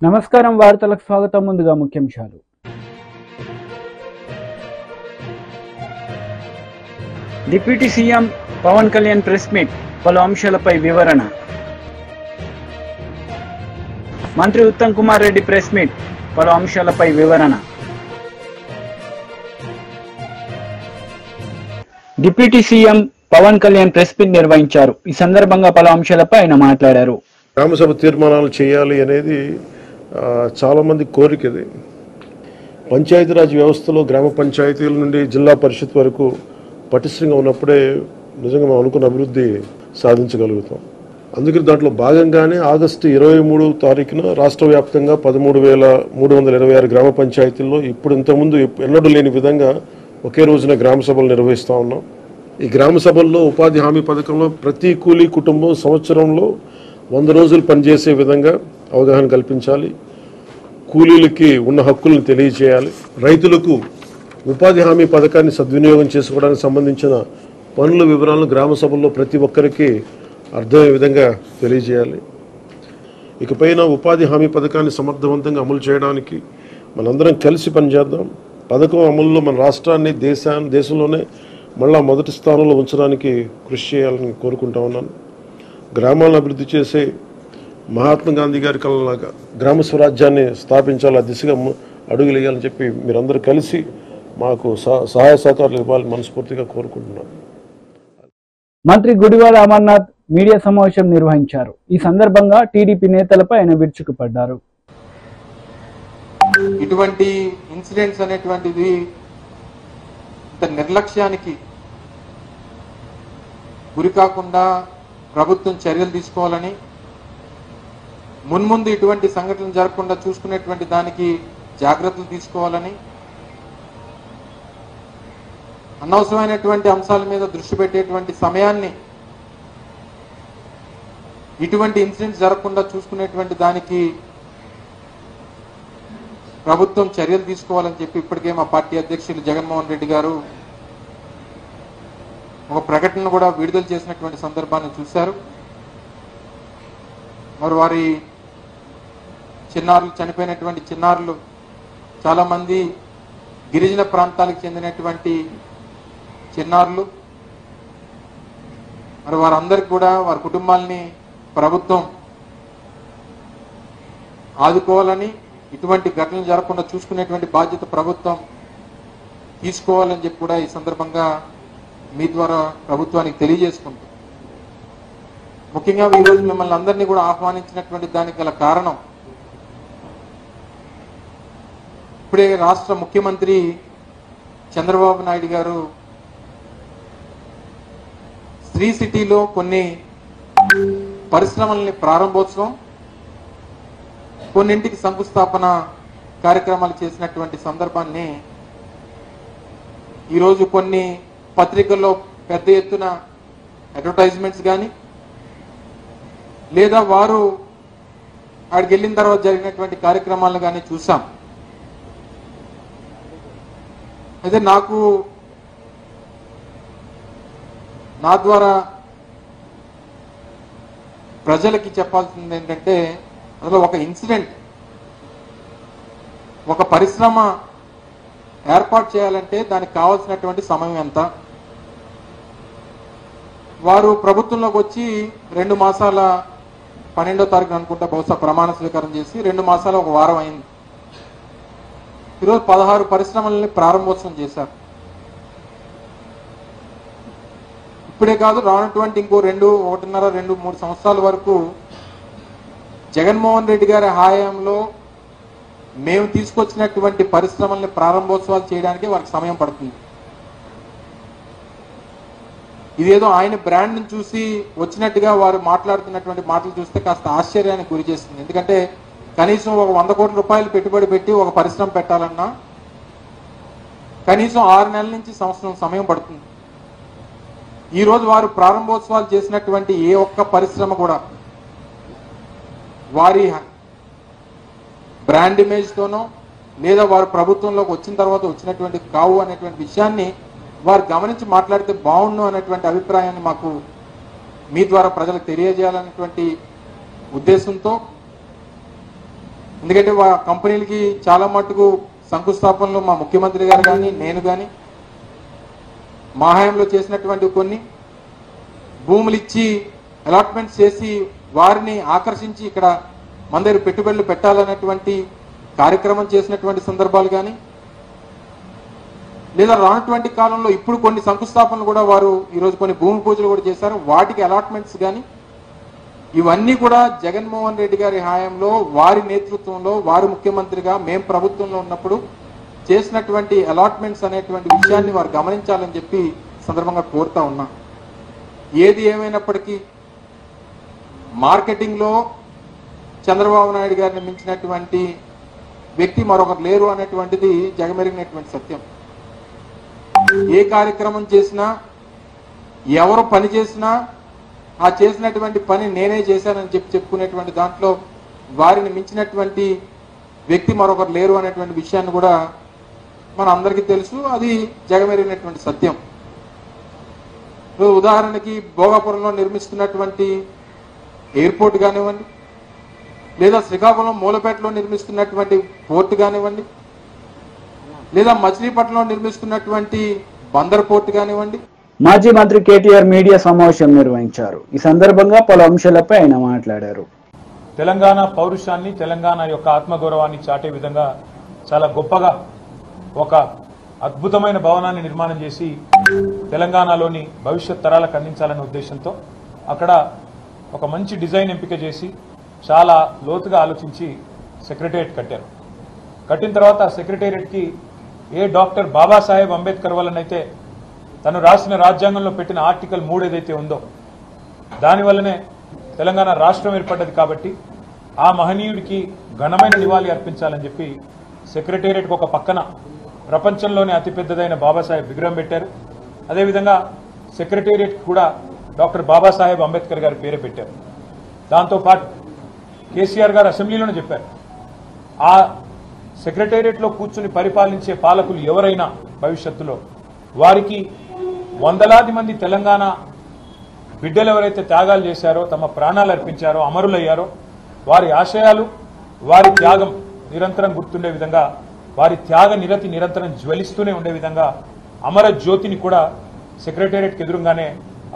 నమస్కారం వార్తలకు స్వాగతం. ముందుగా ముఖ్యాంశాలు. Deputy CM Pawan Kalyan press meet, పలు అంశాలపై వివరణ. మంత్రి ఉత్తమ్ కుమార్ రెడ్డి ప్రెస్ మీట్, పలు అంశాలపై వివరణ. Deputy CM Pawan Kalyan press meet నిర్వహించారు. ఈ సందర్భంగా పలు అంశాలపై ఆయన మాట్లాడారు. గ్రామసభ తీర్మానాలు చేయాలి అనేది చాలా మంది కోరికది. పంచాయతీరాజ్ వ్యవస్థలో గ్రామ పంచాయతీల నుండి జిల్లా పరిషత్ వరకు పటిష్టంగా ఉన్నప్పుడే నిజంగా మనం అనుకున్న అభివృద్ధి సాధించగలుగుతాం. అందుకని దాంట్లో భాగంగానే ఆగస్టు 23వ తారీఖున రాష్ట్ర వ్యాప్తంగా 13,326 గ్రామ పంచాయతీల్లో ఇప్పుడు ఇంతకుముందు ఎన్నడూ లేని విధంగా ఒకే రోజున గ్రామ సభలు నిర్వహిస్తూ ఉన్నాం. ఈ గ్రామ సభల్లో ఉపాధి హామీ పథకంలో ప్రతి కూలీ కుటుంబం సంవత్సరంలో 100 రోజులు పనిచేసే విధంగా అవగాహన కల్పించాలి. కూలీలకి ఉన్న హక్కులను తెలియజేయాలి. రైతులకు ఉపాధి హామీ పథకాన్ని సద్వినియోగం చేసుకోవడానికి సంబంధించిన పనుల వివరాలను గ్రామ సభల్లో ప్రతి ఒక్కరికి అర్థమయ్యే విధంగా తెలియజేయాలి. ఇకపైన ఉపాధి హామీ పథకాన్ని సమర్థవంతంగా అమలు చేయడానికి మనందరం కలిసి పనిచేద్దాం. పథకం అమలులో మన రాష్ట్రాన్ని దేశంలోనే మళ్ళా మొదటి స్థానంలో ఉంచడానికి కృషి చేయాలని కోరుకుంటా ఉన్నాను. గ్రామాలను అభివృద్ధి చేసే మహాత్మా గాంధీ గారి కళలాగా గ్రామ స్వరాజ్యాన్ని స్థాపించాలి, ఆ దిశగా అడుగులు వేయాలని చెప్పి మీరందరూ కలిసి మాకు సహాయ సహకారాలు ఇవ్వాలని మనస్ఫూర్తిగా కోరుకుంటున్నాను. మంత్రి గుడివాడ అమర్నాథ్ మీడియా సమావేశం నిర్వహించారు. ఈ సందర్భంగా టీడీపీ నేతలపై ఆయన విరుచుకుపడ్డారు. ఇటువంటి ఇన్సిడెంట్స్ అనేటువంటిది నిర్లక్ష్యానికి గురి కాకుండా ప్రభుత్వం చర్యలు తీసుకోవాలని, మున్ముందు ఇటువంటి సంఘటనలు జరగకుండా చూసుకునేటువంటి దానికి జాగ్రత్తలు తీసుకోవాలని, అనవసరమైనటువంటి అంశాల మీద దృష్టి పెట్టేటువంటి సమయాన్ని ఇటువంటి ఇన్సిడెంట్స్ జరగకుండా చూసుకునేటువంటి దానికి ప్రభుత్వం చర్యలు తీసుకోవాలని చెప్పి ఇప్పటికే మా పార్టీ అధ్యక్షులు జగన్మోహన్ రెడ్డి గారు ఒక ప్రకటన కూడా విడుదల చేసినటువంటి సందర్భాన్ని చూశారు. మరి వారి చిన్నారులు, చనిపోయినటువంటి చిన్నారులు చాలామంది గిరిజన ప్రాంతాలకు చెందినటువంటి చిన్నారులు. మరి వారందరికీ కూడా వారి కుటుంబాలని ప్రభుత్వం ఆదుకోవాలని, ఇటువంటి ఘటనలు జరగకుండా చూసుకునేటువంటి బాధ్యత ప్రభుత్వం తీసుకోవాలని చెప్పి కూడా ఈ సందర్భంగా మీ ద్వారా ప్రభుత్వానికి తెలియజేసుకుంటాం. ముఖ్యంగా ఈరోజు మిమ్మల్ని అందరినీ కూడా ఆహ్వానించినటువంటి దానికి గల కారణం, ఇప్పుడే రాష్ట్ర ముఖ్యమంత్రి చంద్రబాబు నాయుడు గారు శ్రీ సిటీలో కొన్ని పరిశ్రమల్ని ప్రారంభోత్సవం, కొన్నింటికి శంకుస్థాపన కార్యక్రమాలు చేసినటువంటి సందర్భాన్ని ఈరోజు కొన్ని పత్రికల్లో పెద్ద ఎత్తున అడ్వర్టైజ్మెంట్స్ కానీ, లేదా వారు ఆడికి వెళ్ళిన తర్వాత జరిగినటువంటి కార్యక్రమాలను కానీ చూసాం. అయితే నా ద్వారా ప్రజలకి చెప్పాల్సింది ఏంటంటే, అసలు ఒక ఇన్సిడెంట్, ఒక పరిశ్రమ ఏర్పాటు చేయాలంటే దానికి కావాల్సినటువంటి సమయం ఎంత? వారు ప్రభుత్వంలోకి వచ్చి 2 మాసాల 12వ తారీఖున అనుకుంటా బహుశా ప్రమాణ స్వీకారం చేసి 2 మాసాల ఒక వారం అయింది. ఈరోజు 16 పరిశ్రమలని ప్రారంభోత్సవం చేశారు. ఇప్పుడే కాదు, రానటువంటి ఇంకో 1.5, 2, 3 సంవత్సరాల వరకు జగన్మోహన్ రెడ్డి గారి హయాంలో మేము తీసుకొచ్చినటువంటి పరిశ్రమల్ని ప్రారంభోత్సవాలు చేయడానికి వారికి సమయం పడుతుంది. ఇదేదో ఆయన బ్రాండ్ని చూసి వచ్చినట్టుగా వారు మాట్లాడుతున్నటువంటి మాటలు చూస్తే కాస్త ఆశ్చర్యానికి గురి చేస్తుంది. ఎందుకంటే కనీసం ఒక 100 కోట్ల రూపాయలు పెట్టుబడి పెట్టి ఒక పరిశ్రమ పెట్టాలన్నా కనీసం 6 నెలల నుంచి సంవత్సరం సమయం పడుతుంది. ఈరోజు వారు ప్రారంభోత్సవాలు చేసినటువంటి ఏ ఒక్క పరిశ్రమ కూడా వారి బ్రాండ్ ఇమేజ్తోనో లేదా వారు ప్రభుత్వంలోకి వచ్చిన తర్వాత వచ్చినటువంటి కావు అనేటువంటి విషయాన్ని వారు గమనించి మాట్లాడితే బాగుండు అనేటువంటి అభిప్రాయాన్ని మాకు మీ ద్వారా ప్రజలకు తెలియజేయాలనేటువంటి ఉద్దేశంతో ఎందుకంటే కంపెనీలకి చాలా మట్టుకు శంకుస్థాపనలు మా ముఖ్యమంత్రి గారు కానీ నేను కానీ మా హయాంలో చేసినటువంటి కొన్ని భూములు ఇచ్చి అలాట్మెంట్స్ చేసి వారిని ఆకర్షించి ఇక్కడ మన దగ్గర పెట్టుబడులు పెట్టాలన్నటువంటి కార్యక్రమం చేసినటువంటి సందర్భాలు కానీ, లేదా రానటువంటి కాలంలో ఇప్పుడు కొన్ని శంకుస్థాపనలు కూడా వారు ఈరోజు కొన్ని భూమి పూజలు కూడా చేశారు, వాటికి అలాట్మెంట్స్ కానీ ఇవన్నీ కూడా జగన్మోహన్ రెడ్డి గారి హయాంలో వారి నేతృత్వంలో వారు ముఖ్యమంత్రిగా మేము ప్రభుత్వంలో ఉన్నప్పుడు చేసినటువంటి అలాట్మెంట్స్ అనేటువంటి విషయాన్ని వారు గమనించాలని చెప్పి సందర్భంగా కోరుతా ఉన్నా. ఏది ఏమైనప్పటికీ మార్కెటింగ్లో చంద్రబాబు నాయుడు గారిని మించినటువంటి వ్యక్తి మరొకరు లేరు అనేటువంటిది జగమెరిగినటువంటి సత్యం. ఏ కార్యక్రమం చేసినా ఎవరు పని చేసినా ఆ చేసినటువంటి పని నేనే చేశానని చెప్పుకునేటువంటి దాంట్లో వారిని మించినటువంటి వ్యక్తి మరొకరు లేరు అనేటువంటి విషయాన్ని కూడా మన అందరికీ తెలుసు. అది జగమెరిగినటువంటి సత్యం. ఉదాహరణకి భోగాపురంలో నిర్మిస్తున్నటువంటి ఎయిర్పోర్ట్ కానివ్వండి, లేదా శ్రీకాకుళం మూలపేటలో నిర్మిస్తున్నటువంటి పోర్టు కానివ్వండి, లేదా మచిలీపట్నంలో నిర్మిస్తున్నటువంటి బందర్ పోర్టు కానివ్వండి. మాజీ మంత్రి కేటీఆర్ మీడియా సమావేశం నిర్వహించారు. ఈ సందర్భంగా పలు అంశాలపై ఆయన మాట్లాడారు. తెలంగాణ పౌరుషాన్ని, తెలంగాణ యొక్క ఆత్మగౌరవాన్ని చాటే విధంగా చాలా గొప్పగా ఒక అద్భుతమైన భవనాన్ని నిర్మాణం చేసి తెలంగాణలోని భవిష్యత్ తరాలకు అందించాలనే ఉద్దేశంతో అక్కడ ఒక మంచి డిజైన్ ఎంపిక చేసి చాలా లోతుగా ఆలోచించి సెక్రటేరియట్ కట్టారు. కట్టిన తర్వాత సెక్రటేరియట్కి ఏ డాక్టర్ బాబాసాహెబ్ అంబేద్కర్ వల్లనైతే తను రాసిన రాజ్యాంగంలో పెట్టిన ఆర్టికల్ 3 ఏదైతే ఉందో దానివల్లనే తెలంగాణ రాష్ట్రం ఏర్పడ్డది. కాబట్టి ఆ మహనీయుడికి ఘనమైన నివాళి అర్పించాలని చెప్పి సెక్రటేరియట్కి ఒక పక్కన ప్రపంచంలోనే అతిపెద్దదైన బాబాసాహెబ్ విగ్రహం పెట్టారు. అదేవిధంగా సెక్రటేరియట్కి కూడా డాక్టర్ బాబాసాహెబ్ అంబేద్కర్ గారి పేరే పెట్టారు. దాంతోపాటు కేసీఆర్ గారు అసెంబ్లీలోనే చెప్పారు, ఆ సెక్రటేరియట్లో కూర్చుని పరిపాలించే పాలకులు ఎవరైనా భవిష్యత్తులో వారికి వందలాది మంది తెలంగాణ బిడ్డలు ఎవరైతే త్యాగాలు చేశారో, తమ ప్రాణాలు అర్పించారో, అమరులయ్యారో వారి ఆశయాలు, వారి త్యాగం నిరంతరం గుర్తుండే విధంగా, వారి త్యాగ నిరతి నిరంతరం జ్వలిస్తూనే ఉండే విధంగా అమర జ్యోతిని కూడా సెక్రటేరియట్కి ఎదురుగానే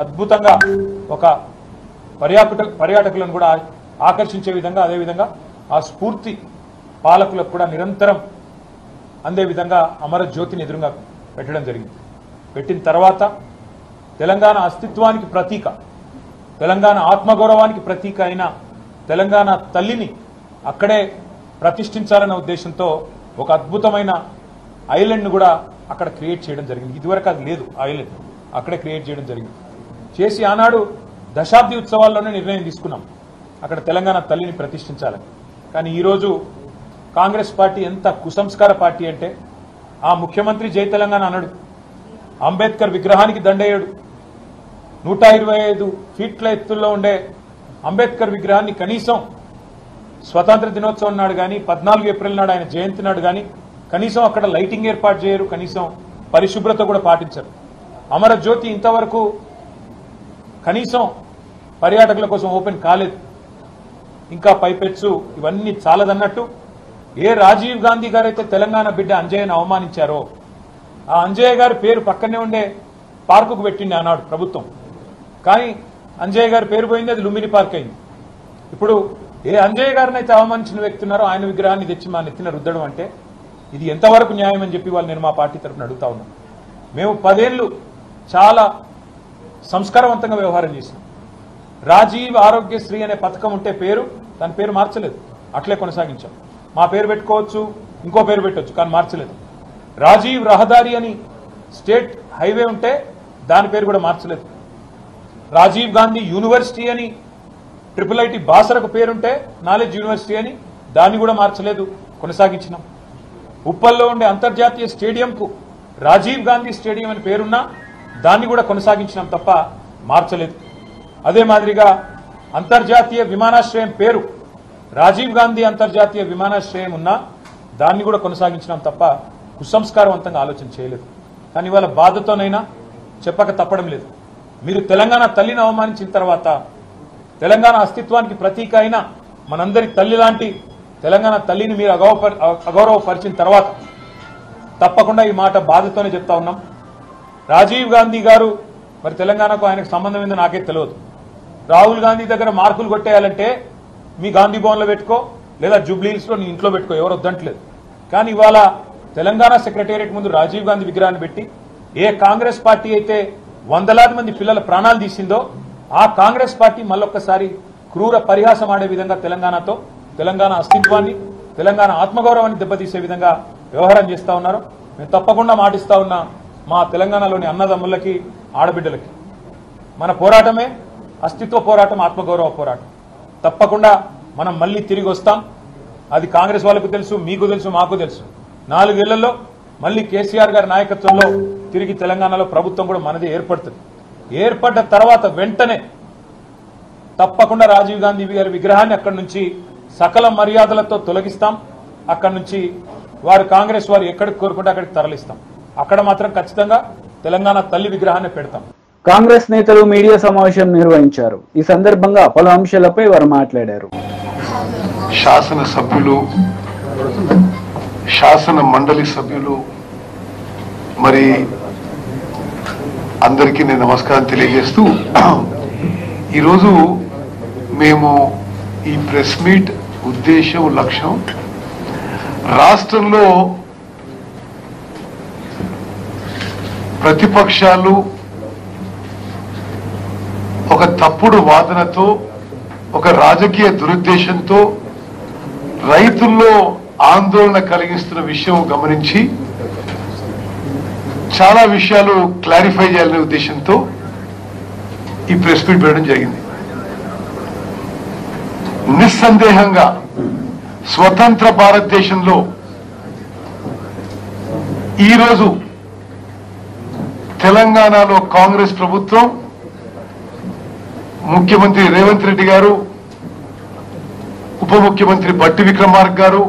అద్భుతంగా ఒక పర్యాటకులను కూడా ఆకర్షించే విధంగా, అదేవిధంగా ఆ స్ఫూర్తి పాలకులకు కూడా నిరంతరం అందే విధంగా అమర జ్యోతిని ఎదురుగా పెట్టడం జరిగింది. పెట్టిన తర్వాత తెలంగాణ అస్తిత్వానికి ప్రతీక, తెలంగాణ ఆత్మగౌరవానికి ప్రతీక అయిన తెలంగాణ తల్లిని అక్కడే ప్రతిష్ఠించాలన్న ఉద్దేశంతో ఒక అద్భుతమైన ఐలాండ్ను కూడా అక్కడ క్రియేట్ చేయడం జరిగింది. ఇదివరకు అది లేదు, ఐలాండ్ అక్కడే క్రియేట్ చేయడం జరిగింది. చేసి ఆనాడు దశాబ్ది ఉత్సవాల్లోనే నిర్ణయం తీసుకున్నాం అక్కడ తెలంగాణ తల్లిని ప్రతిష్ఠించాలని. కానీ ఈరోజు కాంగ్రెస్ పార్టీ ఎంత కుసంస్కార పార్టీ అంటే, ఆ ముఖ్యమంత్రి జై తెలంగాణ అన్నాడు, అంబేద్కర్ విగ్రహానికి దండేయుడు, 125 ఫీట్ల ఎత్తుల్లో ఉండే అంబేద్కర్ విగ్రహాన్ని కనీసం స్వతంత్ర దినోత్సవం నాడు కానీ 14 ఏప్రిల్ నాడు ఆయన జయంతి నాడు కానీ కనీసం అక్కడ లైటింగ్ ఏర్పాటు చేయరు, కనీసం పరిశుభ్రత కూడా పాటించరు. అమరజ్యోతి ఇంతవరకు కనీసం పర్యాటకుల కోసం ఓపెన్ కాలేదు. ఇంకా పైపెచ్చు ఇవన్నీ చాలదన్నట్టు ఏ రాజీవ్ గాంధీ గారైతే తెలంగాణ బిడ్డ అంజయ్యను అవమానించారో ఆ అంజయ్య గారి పేరు పక్కనే ఉండే పార్కుకు పెట్టింది ఆనాడు ప్రభుత్వం. కానీ అంజయ్య గారి పేరు పోయింది, అది లుంబిని పార్క్ అయింది. ఇప్పుడు ఏ అంజయ్య గారిని అయితే అవమానించిన వ్యక్తి ఉన్నారో ఆయన విగ్రహాన్ని తెచ్చి మా నెత్తిన రుద్దడం అంటే ఇది ఎంతవరకు న్యాయం అని చెప్పి వాళ్ళు నేను మా పార్టీ తరఫున అడుగుతా ఉన్నాం. మేము 10 ఏళ్లు చాలా సంస్కారవంతంగా వ్యవహారం చేసినాం. రాజీవ్ ఆరోగ్యశ్రీ అనే పథకం ఉంటే దాని పేరు మార్చలేదు, అట్లే కొనసాగించాం. మా పేరు పెట్టుకోవచ్చు, ఇంకో పేరు పెట్టవచ్చు, కానీ మార్చలేదు. రాజీవ్ రహదారి అని స్టేట్ హైవే ఉంటే దాని పేరు కూడా మార్చలేదు. రాజీవ్ గాంధీ యూనివర్సిటీ అని IIIT బాసరకు పేరుంటే నాలెడ్జ్ యూనివర్సిటీ అని దాన్ని కూడా మార్చలేదు, కొనసాగించినాం. ఉప్పల్లో ఉండే అంతర్జాతీయ స్టేడియంకు రాజీవ్ గాంధీ స్టేడియం అని పేరున్నా దాన్ని కూడా కొనసాగించినాం తప్ప మార్చలేదు. అదే మాదిరిగా అంతర్జాతీయ విమానాశ్రయం పేరు రాజీవ్ గాంధీ అంతర్జాతీయ విమానాశ్రయం ఉన్నా దాన్ని కూడా కొనసాగించినాం తప్ప కుసంస్కారవంతంగా ఆలోచన చేయలేదు. కానీ వాళ్ళ బాధతోనైనా చెప్పక తప్పడం లేదు. మీరు తెలంగాణ తల్లిని అవమానించిన తర్వాత తెలంగాణ అస్తిత్వానికి ప్రతీక అయిన మనందరి తల్లి లాంటి తెలంగాణ తల్లిని మీరు అగౌరవపరిచిన తర్వాత తప్పకుండా ఈ మాట బాధతోనే చెప్తా ఉన్నాం. రాజీవ్ గాంధీ గారు మరి తెలంగాణకు ఆయనకు సంబంధం ఏందో నాకే తెలియదు. రాహుల్ గాంధీ దగ్గర మార్కులు కొట్టేయాలంటే మీ గాంధీ భవన్లో పెట్టుకో, లేదా జూబ్లీహిల్స్లో నీ ఇంట్లో పెట్టుకో, ఎవరు వద్దంటలేదు. కానీ ఇవాళ తెలంగాణ సెక్రటేరియట్ ముందు రాజీవ్ గాంధీ విగ్రహాన్ని పెట్టి ఏ కాంగ్రెస్ పార్టీ అయితే వందలాది మంది పిల్లల ప్రాణాలు తీసిందో ఆ కాంగ్రెస్ పార్టీ మళ్ళొక్కసారి క్రూర పరిహాసం ఆడే విధంగా తెలంగాణతో, తెలంగాణ అస్తిత్వాన్ని, తెలంగాణ ఆత్మగౌరవాన్ని దెబ్బతీసే విధంగా వ్యవహారం చేస్తా ఉన్నారు. మేము తప్పకుండా మాటిస్తా ఉన్నా మా తెలంగాణలోని అన్నదమ్ములకి, ఆడబిడ్డలకి, మన పోరాటమే అస్తిత్వ పోరాటం, ఆత్మగౌరవ పోరాటం. తప్పకుండా మనం మళ్ళీ తిరిగి వస్తాం. అది కాంగ్రెస్ వాళ్ళకు తెలుసు, మీకు తెలుసు, మాకు తెలుసు. 4 ఏళ్లలో మళ్ళీ కేసీఆర్ గారి నాయకత్వంలో తిరిగి తెలంగాణలో ప్రభుత్వం కూడా మనది ఏర్పడుతుంది. ఏర్పడ్డ తర్వాత వెంటనే తప్పకుండా రాజీవ్ గాంధీ గారి విగ్రహాన్ని అక్కడి నుంచి సకల మర్యాదలతో తొలగిస్తాం. అక్కడి నుంచి వారు కాంగ్రెస్ వారు ఎక్కడికి కోరుకుంటే అక్కడికి తరలిస్తాం. అక్కడ మాత్రం ఖచ్చితంగా తెలంగాణ తల్లి విగ్రహాన్ని పెడతాం. కాంగ్రెస్ నేతలు మీడియా సమావేశం నిర్వహించారు. ఈ సందర్భంగా పలు అంశాలపై వారు మాట్లాడారు. శాసన సభ్యులు, శాసన మండలి సభ్యులు, మరి అందరికీ నేను నమస్కారం తెలియజేస్తూ ఈరోజు మేము ఈ ప్రెస్ మీట్ ఉద్దేశం, లక్ష్యం రాష్ట్రంలో ప్రతిపక్షాలు ఒక తప్పుడు వాదనతో, ఒక రాజకీయ దురుద్దేశంతో రైతుల్లో ఆందోళన కలిగిస్తున్న విషయం గమనించి చాలా విషయాలు క్లారిఫై చేయాలనే ఉద్దేశంతో ఈ ప్రెస్ మీట్ పెట్టడం జరిగింది. నిస్సందేహంగా స్వతంత్ర భారతదేశంలో ఈరోజు తెలంగాణలో కాంగ్రెస్ ప్రభుత్వం, ముఖ్యమంత్రి రేవంత్ రెడ్డి గారు, ఉప ముఖ్యమంత్రి బట్టి విక్రమార్క గారు,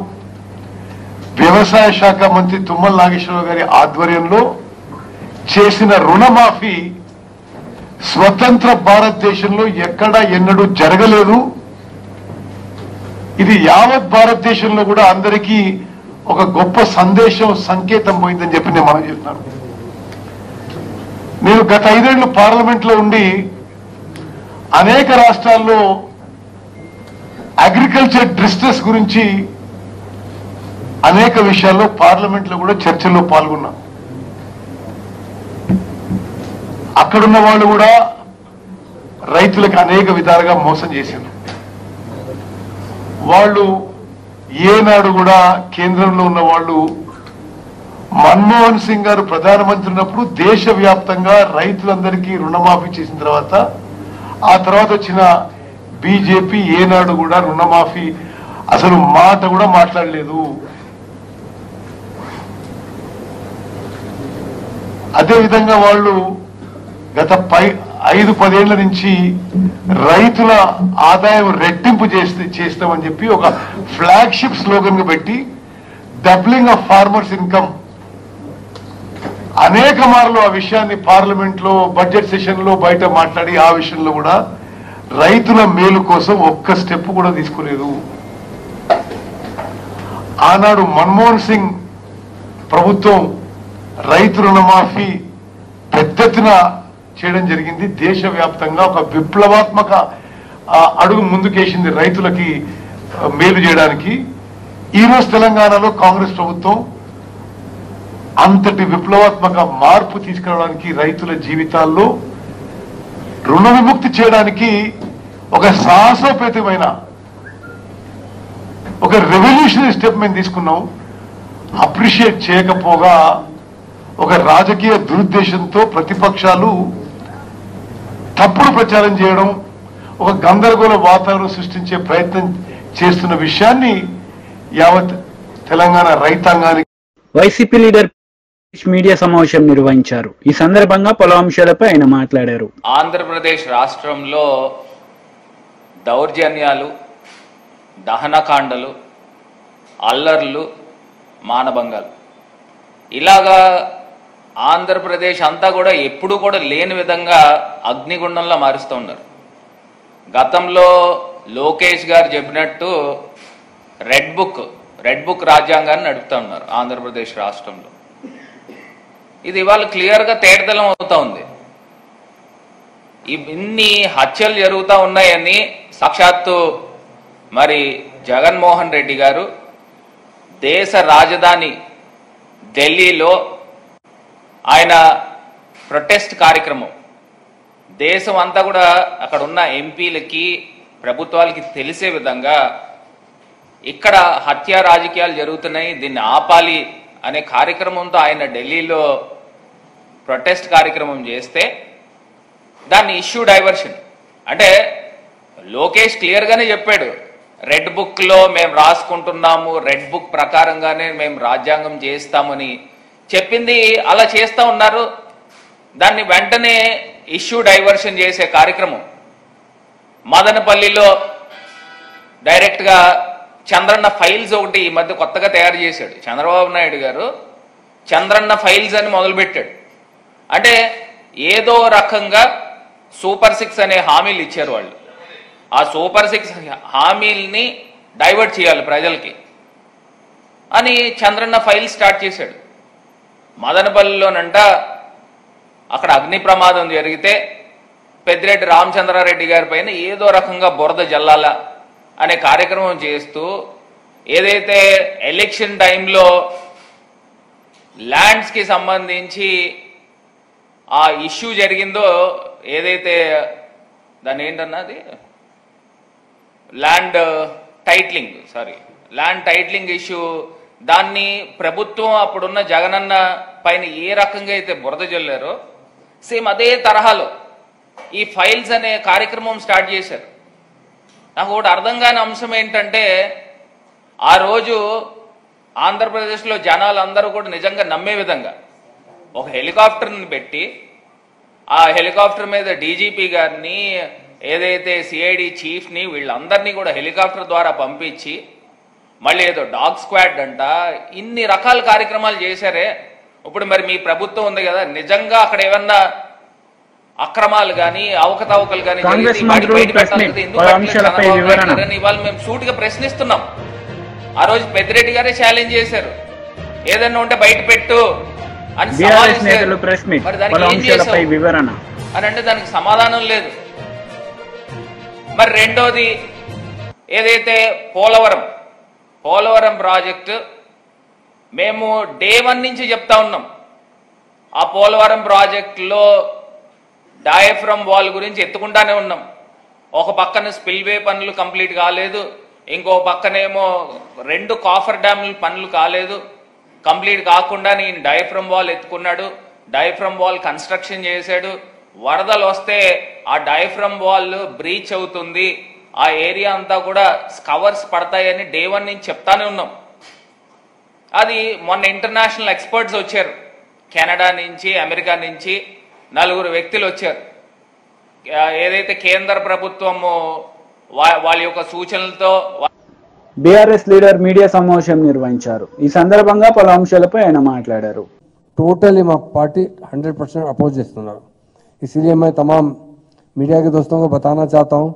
వ్యవసాయ శాఖ మంత్రి తుమ్మల నాగేశ్వరరావు గారి ఆధ్వర్యంలో చేసిన రుణమాఫీ స్వతంత్ర భారతదేశంలో ఎక్కడా ఎన్నడూ జరగలేదు. ఇది యావత్ భారతదేశంలో కూడా అందరికీ ఒక గొప్ప సందేశం, సంకేతం పోయిందని చెప్పి నేను మనం చెప్తున్నాను. నేను గత 5 ఏళ్లు పార్లమెంట్ లో ఉండి అనేక రాష్ట్రాల్లో అగ్రికల్చర్ డిస్ట్రెస్ గురించి అనేక విషయాల్లో పార్లమెంట్ లో కూడా చర్చల్లో పాల్గొన్నా. అక్కడున్న వాళ్ళు కూడా రైతులకు అనేక విధాలుగా మోసం చేశారు. వాళ్ళు ఏనాడు కూడా కేంద్రంలో ఉన్న వాళ్ళు మన్మోహన్ సింగ్ గారు ప్రధానమంత్రి ఉన్నప్పుడు దేశవ్యాప్తంగా రైతులందరికీ రుణమాఫీ చేసిన తర్వాత, ఆ తర్వాత వచ్చిన బీజేపీ ఏనాడు కూడా రుణమాఫీ అసలు మాట కూడా మాట్లాడలేదు. అదేవిధంగా వాళ్ళు గత 5-10 ఏళ్ల నుంచి రైతుల ఆదాయం రెట్టింపు చేస్తామని చెప్పి ఒక ఫ్లాగ్షిప్ స్లోగన్ గా పెట్టి డబ్లింగ్ ఆఫ్ ఫార్మర్స్ ఇన్కమ్ అనేక మార్లు ఆ విషయాన్ని పార్లమెంట్ లో, బడ్జెట్ సెషన్ లో బయట మాట్లాడి ఆ విషయంలో కూడా రైతుల మేలు కోసం ఒక్క స్టెప్ కూడా తీసుకోలేదు. ఆనాడు మన్మోహన్ సింగ్ ప్రభుత్వం రైతు రుణమాఫీ పెద్ద ఎత్తున చేయడం జరిగింది. దేశవ్యాప్తంగా ఒక విప్లవాత్మక అడుగు ముందుకేసింది రైతులకి మేలు చేయడానికి. ఈరోజు తెలంగాణలో కాంగ్రెస్ ప్రభుత్వం అంతటి విప్లవాత్మక మార్పు తీసుకురావడానికి, రైతుల జీవితాల్లో రుణ విముక్తి చేయడానికి ఒక సాహసోపేతమైన ఒక రెవల్యూషనరీ స్టెప్ మేము తీసుకున్నాం. అప్రిషియేట్ చేయకపోగా ఒక రాజకీయ దురుద్దేశంతో ప్రతిపక్షాలు తప్పుడు ప్రచారం చేయడం, ఒక గందరగోళ వాతావరణం సృష్టించే ప్రయత్నం చేస్తున్న విషయాన్ని యావత్ తెలంగాణ రైతాంగానికి వైసీపీ లీడర్ మీడియా సమావేశం నిర్వహించారు. ఈ సందర్భంగా పలు అంశాలపై ఆయన మాట్లాడారు. ఆంధ్రప్రదేశ్ రాష్ట్రంలో దౌర్జన్యాలు, దహనకాండలు, అల్లర్లు, మానభంగాలు ఇలాగా ఆంధ్రప్రదేశ్ అంతా కూడా ఎప్పుడు కూడా లేని విధంగా అగ్నిగుండంలో మారుస్తూ ఉన్నారు. గతంలో లోకేష్ గారు చెప్పినట్టు రెడ్ బుక్ రాజ్యాంగాన్ని నడుపుతా ఉన్నారు ఆంధ్రప్రదేశ్ రాష్ట్రంలో. ఇది ఇవాళ క్లియర్గా తేటతెల్లం అవుతా ఉంది. ఇన్ని హత్యలు జరుగుతూ ఉన్నాయని సాక్షాత్తు మరి జగన్మోహన్ రెడ్డి గారు దేశ రాజధాని ఢిల్లీలో ఆయన ప్రొటెస్ట్ కార్యక్రమం దేశం అంతా కూడా అక్కడ ఉన్న ఎంపీలకి ప్రభుత్వాలకి తెలిసే విధంగా ఇక్కడ హత్యా రాజకీయాలు జరుగుతున్నాయి, దీన్ని ఆపాలి అనే కార్యక్రమంతో ఆయన ఢిల్లీలో ప్రొటెస్ట్ కార్యక్రమం చేస్తే దాన్ని ఇష్యూ డైవర్షన్ అంటే లోకేష్ క్లియర్గానే చెప్పాడు, రెడ్ బుక్లో మేము రాసుకుంటున్నాము, రెడ్ బుక్ ప్రకారంగానే మేము రాజ్యాంగం చేస్తామని చెప్పింది అలా చేస్తూ ఉన్నారు. దాన్ని వెంటనే ఇష్యూ డైవర్షన్ చేసే కార్యక్రమం మదనపల్లిలో డైరెక్ట్గా చంద్రన్న ఫైల్స్ ఒకటి ఈ మధ్య కొత్తగా తయారు చేశాడు చంద్రబాబు నాయుడు గారు. చంద్రన్న ఫైల్స్ అని మొదలుపెట్టాడు. అంటే ఏదో రకంగా సూపర్ 6 అనే హామీలు ఇచ్చారు వాళ్ళు. ఆ సూపర్ 6 హామీల్ని డైవర్ట్ చేయాలి ప్రజలకి అని చంద్రన్న ఫైల్ స్టార్ట్ చేశాడు. మదనపల్లిలోనంట అక్కడ అగ్ని ప్రమాదం జరిగితే పెద్దిరెడ్డి రామచంద్రారెడ్డి గారి పైన ఏదో రకంగా బురద జల్లాల అనే కార్యక్రమం చేస్తూ ఏదైతే ఎలక్షన్ టైంలో ల్యాండ్స్కి సంబంధించి ఆ ఇష్యూ జరిగిందో, ఏదైతే దాన్ని ఏంటన్నది ల్యాండ్ టైటిలింగ్ ఇష్యూ, దాన్ని ప్రభుత్వం అప్పుడున్న జగనన్న పైన ఏ రకంగా అయితే బురద జల్లారో సేమ్ అదే తరహాలో ఈ ఫైల్స్ అనే కార్యక్రమం స్టార్ట్ చేశారు. నాకు ఒకటి అర్థం కాని అంశం ఏంటంటే ఆ రోజు ఆంధ్రప్రదేశ్లో జనాలు అందరూ కూడా నిజంగా నమ్మే విధంగా ఒక హెలికాప్టర్ని పెట్టి ఆ హెలికాప్టర్ మీద డీజీపీ గారిని ఏదైతే సిఐడి చీఫ్ని వీళ్ళందరినీ కూడా హెలికాప్టర్ ద్వారా పంపించి మళ్ళీ ఏదో డాగ్ స్క్వాడ్ అంట ఇన్ని రకాల కార్యక్రమాలు చేశారే. ఇప్పుడు మరి మీ ప్రభుత్వం ఉంది కదా, నిజంగా అక్కడ ఏమన్నా అక్రమాలు కానీ అవకతవకలు కానీ ఇవాళ మేము సూటిగా ప్రశ్నిస్తున్నాం. ఆ రోజు పెద్దిరెడ్డి గారే ఛాలెంజ్ చేశారు, ఏదన్నా ఉంటే బయట పెట్టు అని సవాల్. మరి దానికి ఏం చేశావు అని అంటే దానికి సమాధానం లేదు. మరి రెండోది ఏదైతే పోలవరం ప్రాజెక్టు మేము డే 1 నుంచి చెప్తా ఉన్నాం. ఆ పోలవరం ప్రాజెక్టులో డయాఫ్రమ్ వాల్ గురించి ఎత్తుకుంటానే ఉన్నాం. ఒక పక్కన స్పిల్వే పనులు కంప్లీట్ కాలేదు, ఇంకో పక్కనేమో 2 కాఫర్ డ్యాముల పనులు కాలేదు. కంప్లీట్ కాకుండా నేను డయాఫ్రమ్ వాల్ ఎత్తుకున్నాడు, డయాఫ్రమ్ వాల్ కన్స్ట్రక్షన్ చేశాడు. వరదలు వస్తే ఆ డయాఫ్రమ్ వాల్ బ్రీచ్ అవుతుంది, ఆ ఏరియా అంతా కూడా కవర్స్ పడతాయని డే 1 నుంచి చెప్తానే ఉన్నాం. అది మొన్న ఇంటర్నేషనల్ ఎక్స్పర్ట్స్ వచ్చారు, కెనడా నుంచి అమెరికా నుంచి 4 వ్యక్తులు వచ్చారు. ఏదైతే కేంద్ర ప్రభుత్వము వాళ్ళ యొక్క సూచనలతో బీఆర్ఎస్ లీడర్ మీడియా సమావేశం నిర్వహించారు. ఈ సందర్భంగా పలు అంశాలపై ఆయన మాట్లాడారు. टोटली पार्टी 100% अपोज చేస్తున్నారు. इसलिए मैं तमाम मीडिया के दोस्तों को बताना चाहता हूँ,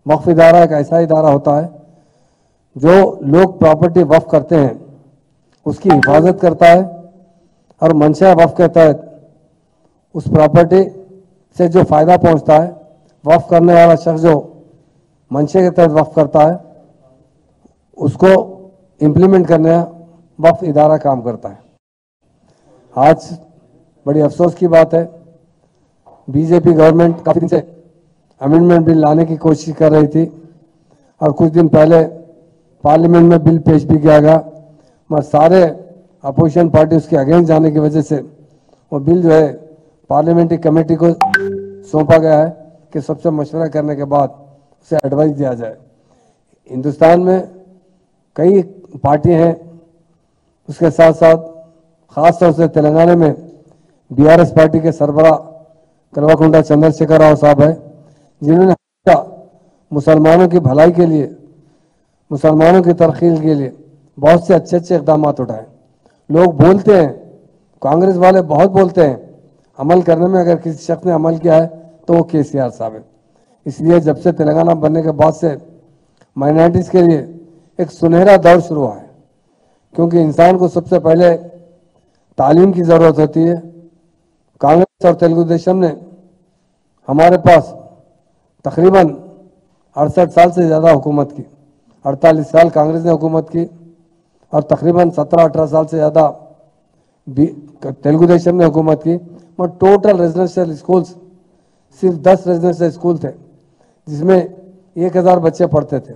वक्फ इदारा एक ऐसा इदारा होता है जो लोग प्रॉपर्टी वक्फ करते हैं उसकी हिफाजत करता है और मंशा वक्फ के तहत उस प्रॉपर्टी से जो फायदा पहुंचता है, वक्फ करने वाला शख्स जो मंशे के तहत वक्फ करता है उसको इम्प्लीमेंट करने वक्फ इदारा काम करता है। आज बड़ी अफसोस की बात है, बीजेपी गवर्नमेंट काफी दिन से अमेंडमेंट बिल लाने की कोशिश कर रही थी और कुछ दिन पहले पार्लियामेंट में बिल पेश भी किया गया, मगर सारे अपोजिशन पार्टी उसके अगेंस्ट जाने की वजह से वो बिल जो है पार्लियामेंट्री कमेटी को सौंपा गया है कि सबसे मशवरा करने के बाद उसे एडवाइस दिया जाए। हिंदुस्तान में कई पार्टियां हैं, उसके साथ साथ खासतौर से तेलंगाना में बीआरएस पार्टी के सरबराह कल्वाकुंडा चंद्रशेखर राव साहब है, जिन्होंने मुसलमानों की भलाई के लिए, मुसलमानों की तरक्की के लिए बहुत से अच्छे अच्छे इकदाम उठाए। लोग बोलते हैं, कांग्रेस वाले बहुत बोलते हैं, अमल करने में अगर किसी शख्स ने अमल किया है तो वो केसीआर साहब है। इसलिए जब से तेलंगाना बनने के बाद से माइनॉरिटीज़ के लिए एक सुनहरा दौर शुरू हुआ है, क्योंकि इंसान को सबसे पहले तालीम की जरूरत होती है। कांग्रेस और तेलुगु देशम ने हमारे पास तकरीबन 68 साल से ज़्यादा हुकूमत की। 48 साल कांग्रेस ने हुकूमत की और तकरीबन 17-18 साल से ज़्यादा तेलुगु देशम ने हुकूमत की। और टोटल रेजिडेंशियल स्कूल्स सिर्फ 10 रेजिडेंशियल स्कूल थे, जिसमें 1000 बच्चे पढ़ते थे।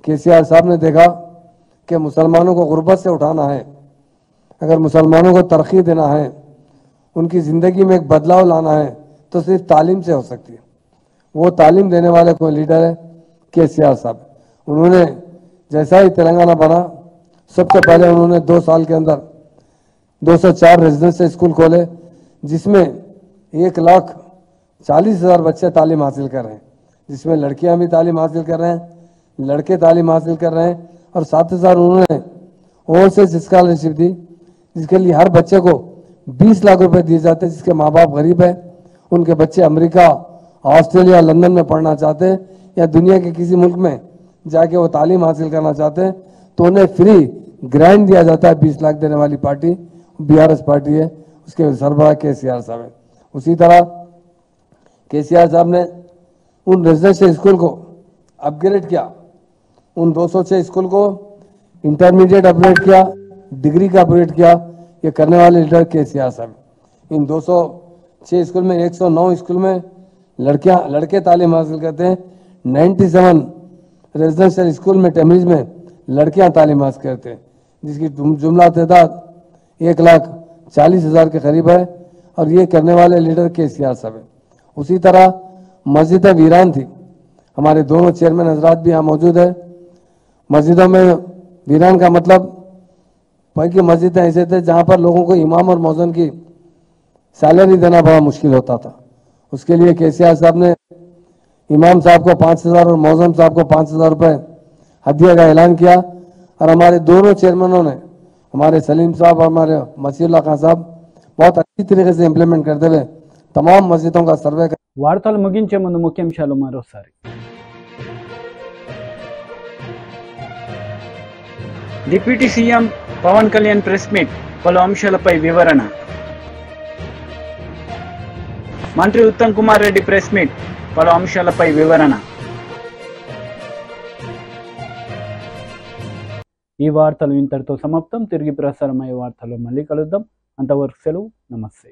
केसीआर साहब ने देखा कि मुसलमानों को गुर्बत से उठाना है, अगर मुसलमानों को तरक्की देना है, उनकी ज़िंदगी में एक बदलाव लाना है, तो सिर्फ तालीम से हो सकती है। वो तालीम देने वाले कोई लीडर है केसीआर साहब। उन्होंने जैसा ही तेलंगाना बना, सबसे पहले उन्होंने 2 साल के अंदर 204 रेजिडेंशियल स्कूल खोले, जिसमें 1,40,000 बच्चे तालीम हासिल कर रहे हैं, जिसमें लड़कियां भी तालीम हासिल कर रहे हैं, लड़के तालीम हासिल कर रहे हैं। और साथ ही साथ उन्होंने ओवरसीज स्कॉलरशिप दी, जिसके लिए हर बच्चे को 20 लाख रुपए दिए जाते हैं। जिसके माँ बाप गरीब है, उनके बच्चे अमेरिका, ऑस्ट्रेलिया, लंदन में पढ़ना चाहते हैं या दुनिया के किसी मुल्क में जाके वो तालीम हासिल करना चाहते हैं, तो उन्हें फ्री ग्रांट दिया जाता है। 20 लाख देने वाली पार्टी बीआरएस पार्टी है, उसके सरबराह केसीआर साहब है। उसी तरह केसीआर साहब ने उन रेजिडेंशियल स्कूल को अपग्रेड किया, उन 206 स्कूल को इंटरमीडिएट अपग्रेड किया, डिग्री का अपग्रेड किया। ये करने वाले लीडर केसीआर साहब। इन 206 स्कूल में 109 स्कूल में लड़के तालीम हासिल करते हैं। 97 रेजिडेंशियल स्कूल में टेमरीज में लड़कियां तालीम हासिल करते हैं, जिसकी जुमला तादाद 1,40,000 के करीब है। और ये करने वाले लीडर केसीआर साहब है। उसी तरह मस्जिदें वीरान थी, हमारे दोनों चेयरमैन हजरात भी यहाँ मौजूद है। मस्जिदों में वीरान का मतलब कि मस्जिदें ऐसे थे जहाँ पर लोगों को इमाम और मौजन की सैलरी देना बड़ा मुश्किल होता था। उसके लिए केसीआर साहब ने इमाम साहब को 5,000 और मौजम साहब को 5,000 रुपये हदिया का ऐलान किया। और हमारे दोनों चेयरमैनों ने, हमारे सलीम साहब और हमारे मसीउल्लाह खान साहब, बहुत अच्छी तरीके से इंप्लीमेंट करते हुए तमाम मस्जिदों का सर्वे कर। వార్తలు ముగించే ముందు ముఖ్యాంశాలు మరోసారి. Deputy CM Pawan Kalyan press meet, పలు అంశాలపై వివరణ. మంత్రి ఉత్తమ్ కుమార్ రెడ్డి ప్రెస్ మీట్, పలు అంశాలపై వివరణ. ఈ వార్తలు ఇంతటితో సమాప్తం. తిరిగి ప్రసారమయ్యే వార్తల్లో మళ్ళీ కలుద్దాం. అంతవరకు సెలవు. నమస్తే.